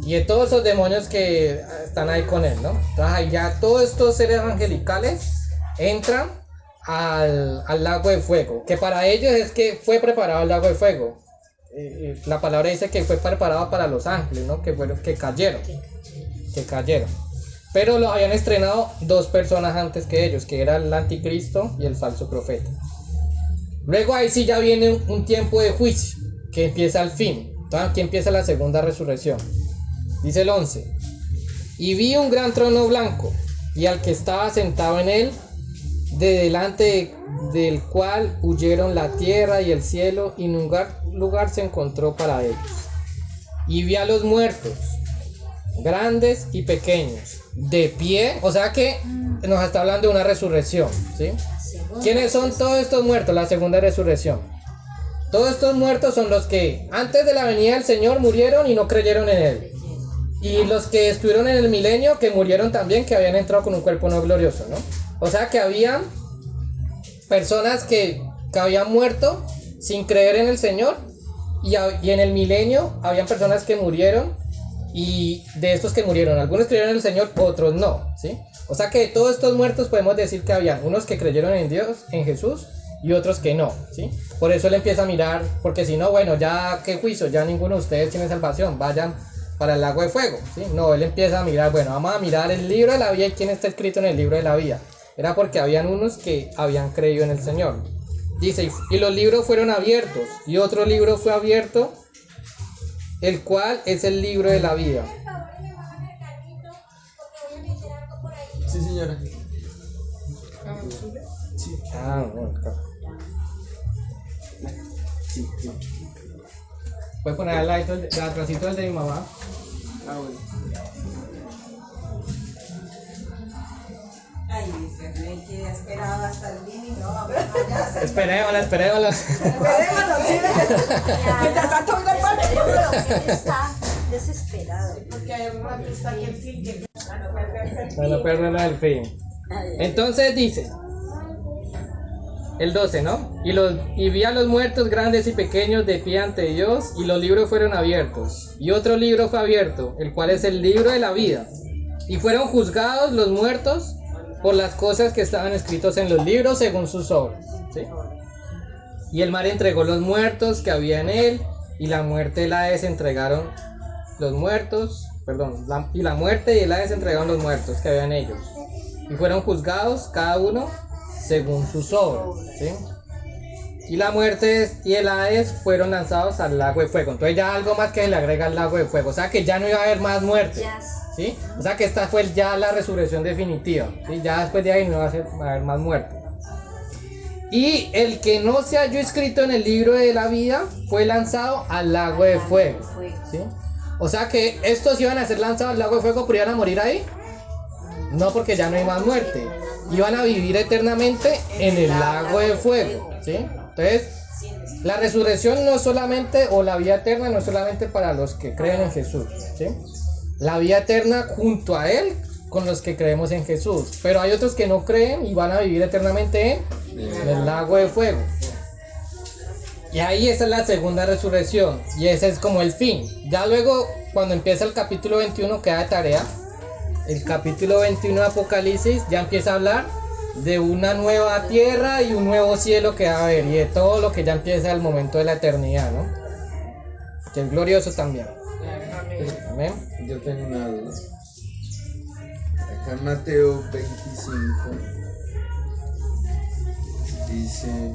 y de todos esos demonios que están ahí con él, ¿no? Entonces ahí ya todos estos seres angelicales entran al lago de fuego, que para ellos es que fue preparado el lago de fuego. La palabra dice que fue preparado para los ángeles, ¿no? Que cayeron. Pero lo habían estrenado 2 personas antes que ellos, que era el anticristo y el falso profeta. Luego ahí sí ya viene un tiempo de juicio, que empieza al fin. Entonces aquí empieza la segunda resurrección. Dice el 11, y vi un gran trono blanco, y al que estaba sentado en él, de delante del cual huyeron la tierra y el cielo, y ningún lugar se encontró para ellos. Y vi a los muertos, grandes y pequeños, de pie. O sea que nos está hablando de una resurrección, ¿sí? ¿Quiénes son todos estos muertos? La segunda resurrección. Todos estos muertos son los que antes de la venida del Señor murieron y no creyeron en Él. Y los que estuvieron en el milenio, que murieron también, que habían entrado con un cuerpo no glorioso, ¿no? O sea que habían personas que habían muerto sin creer en el Señor, y en el milenio habían personas que murieron, y de estos que murieron, algunos creyeron en el Señor, otros no, ¿sí? O sea que de todos estos muertos podemos decir que habían unos que creyeron en Dios, en Jesús, y otros que no, ¿sí? Por eso él empieza a mirar, porque si no, bueno, ya qué juicio, ya ninguno de ustedes tiene salvación, vayan para el lago de fuego, ¿sí? No, él empieza a mirar, bueno, vamos a mirar el libro de la vida y quién está escrito en el libro de la vida. Era porque habían unos que habían creído en el Señor. Dice, y los libros fueron abiertos, y otro libro fue abierto, el cual es el libro de la vida. Sí, señora. Bueno, claro. Sí, sí. Puedes poner al lado atrásito el de mi mamá. Bueno. Ay, se me quedé esperado hasta el fin y no vamos a Esperémosla. Esperémonos, sí. Mientras tanto, una parte. Pero que él está desesperado. Porque hay un rato está aquí el fin que No lo pierdan al fin. Entonces dice el 12, ¿no? Y vi a los muertos grandes y pequeños de pie ante Dios, y los libros fueron abiertos. Y otro libro fue abierto, el cual es el libro de la vida. Y fueron juzgados los muertos por las cosas que estaban escritos en los libros según sus obras, ¿sí? Y el mar entregó los muertos que había en él, y la muerte y el Hades entregaron los muertos, y la muerte y el Hades entregaron los muertos que había en ellos. Y fueron juzgados cada uno según sus obras, ¿sí? Y la muerte y el Hades fueron lanzados al lago de fuego. Entonces ya algo más que se le agrega al lago de fuego. O sea que ya no iba a haber más muerte, ¿sí? O sea que esta fue ya la resurrección definitiva, ¿sí? Ya después de ahí no iba a haber más muerte. Y el que no se halló escrito en el libro de la vida fue lanzado al lago de fuego, ¿sí? O sea que estos iban a ser lanzados al lago de fuego, pero iban a morir ahí. No, porque ya no hay más muerte. Iban a vivir eternamente en el lago de fuego, ¿sí? Entonces, la resurrección no es solamente, o la vida eterna no es solamente para los que creen en Jesús, ¿sí? La vida eterna junto a Él, con los que creemos en Jesús. Pero hay otros que no creen y van a vivir eternamente en el lago de fuego. Y ahí esa es la segunda resurrección. Y ese es como el fin. Ya luego, cuando empieza el capítulo 21, queda de tarea. El capítulo 21 de Apocalipsis ya empieza a hablar de una nueva tierra y un nuevo cielo que va a haber, y de todo lo que ya empieza al momento de la eternidad, ¿no? Que es glorioso también. Amén. Yo tengo una duda. Acá en Mateo 25 dice,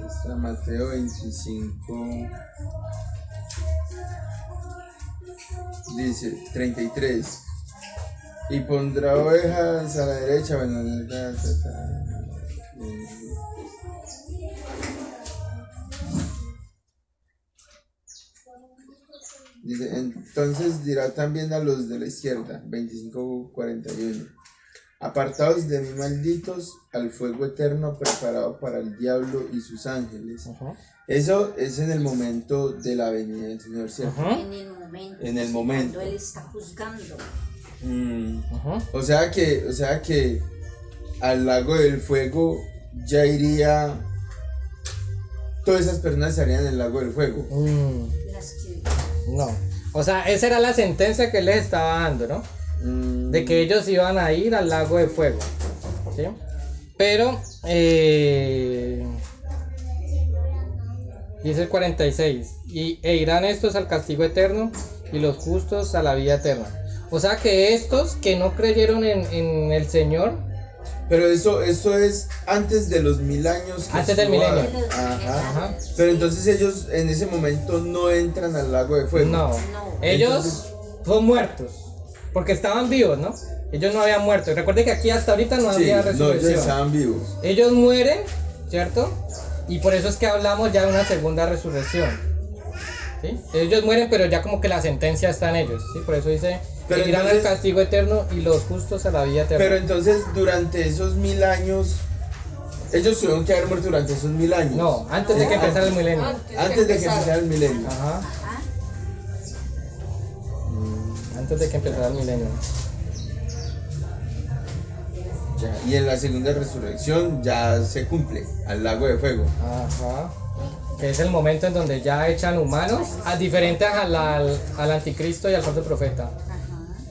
está Mateo 25, dice 33, y pondrá ovejas a la derecha, bueno, dice, entonces dirá también a los de la izquierda, 25:41, apartados de mí, malditos, al fuego eterno preparado para el diablo y sus ángeles. Eso es en el momento de la venida del Señor, ¿cierto? En el momento. Cuando Él está juzgando. O sea que al lago del fuego ya iría, todas esas personas estarían en el lago del fuego. Las que No. O sea, esa era la sentencia que él les estaba dando, ¿no? De que ellos iban a ir al lago de fuego, ¿sí? Pero, dice el 46, e irán estos al castigo eterno y los justos a la vida eterna. O sea que estos que no creyeron en el Señor. Pero eso es antes de los 1000 años. Antes del milenio. Ajá. Pero entonces ellos en ese momento no entran al lago de fuego. No. Ellos son muertos. Porque estaban vivos, ¿no? Ellos no habían muerto. Recuerde que aquí hasta ahorita no había resurrección. No, ellos estaban vivos. Ellos mueren, ¿cierto? Y por eso es que hablamos ya de una segunda resurrección, ¿sí? Ellos mueren, pero ya como que la sentencia está en ellos, ¿sí? Por eso dice, que irán al castigo eterno y los justos a la vida eterna. Pero entonces durante esos 1000 años, ellos tuvieron que haber muerto durante esos 1000 años. No, antes de que empezara el milenio. Antes de que empezara el milenio. Ajá. Antes de que empezara el milenio. Ya, y en la segunda resurrección ya se cumple al lago de fuego. Ajá. que es el momento en donde ya echan humanos, diferente al anticristo y al falso profeta,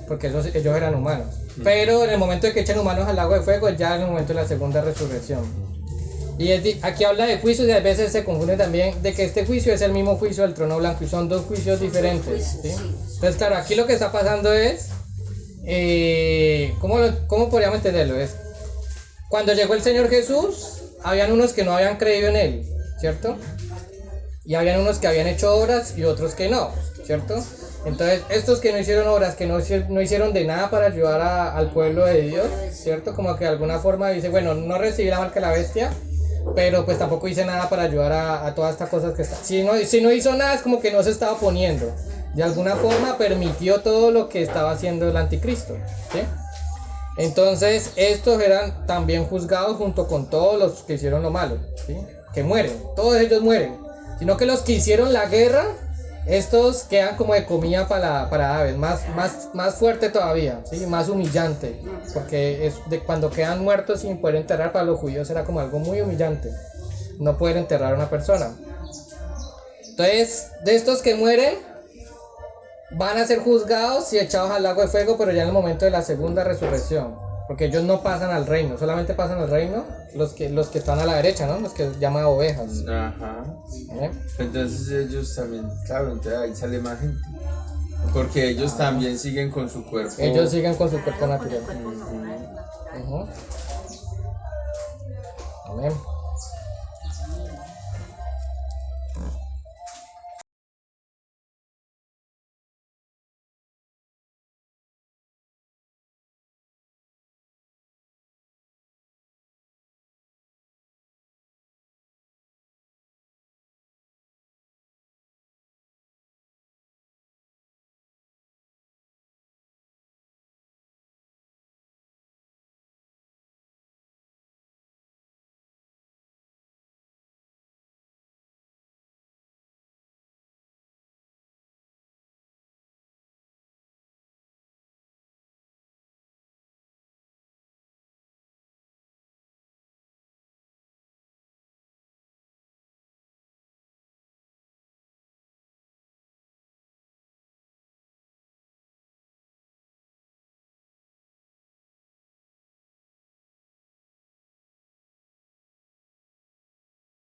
porque ellos eran humanos. Pero en el momento de que echan humanos al lago de fuego, ya es el momento de la segunda resurrección. Y aquí habla de juicios y a veces se confunde también de que este juicio es el mismo juicio del trono blanco y son dos juicios diferentes, ¿sí? Entonces claro, aquí lo que está pasando es, ¿cómo podríamos entenderlo? Es, cuando llegó el Señor Jesús, habían unos que no habían creído en Él, ¿cierto? Y habían unos que habían hecho obras y otros que no, ¿cierto? Entonces, estos que no hicieron obras, que no hicieron de nada para ayudar al pueblo de Dios, ¿cierto? Como que de alguna forma dice, bueno, no recibí la marca de la bestia, pero pues tampoco hice nada para ayudar a todas estas cosas que están. Si no hizo nada, es como que no se estaba oponiendo. De alguna forma permitió todo lo que estaba haciendo el anticristo, ¿sí? Entonces, estos eran también juzgados junto con todos los que hicieron lo malo, ¿sí? Que mueren, todos ellos mueren. Sino que los que hicieron la guerra, estos quedan como de comida para aves, más fuerte todavía, ¿sí? Más humillante, porque es de cuando quedan muertos sin poder enterrar, para los judíos era como algo muy humillante, no poder enterrar a una persona. Entonces, de estos que mueren, van a ser juzgados y echados al lago de fuego, pero ya en el momento de la segunda resurrección, porque ellos no pasan al reino, solamente pasan al reino los que están a la derecha, ¿no? Los que llaman ovejas. Ajá. ¿Eh? Entonces ellos también, claro, entonces ahí sale más gente. Porque ellos también siguen con su cuerpo. Ellos siguen con su cuerpo Claro, con el natural. cuerpo normal, natural. Amén.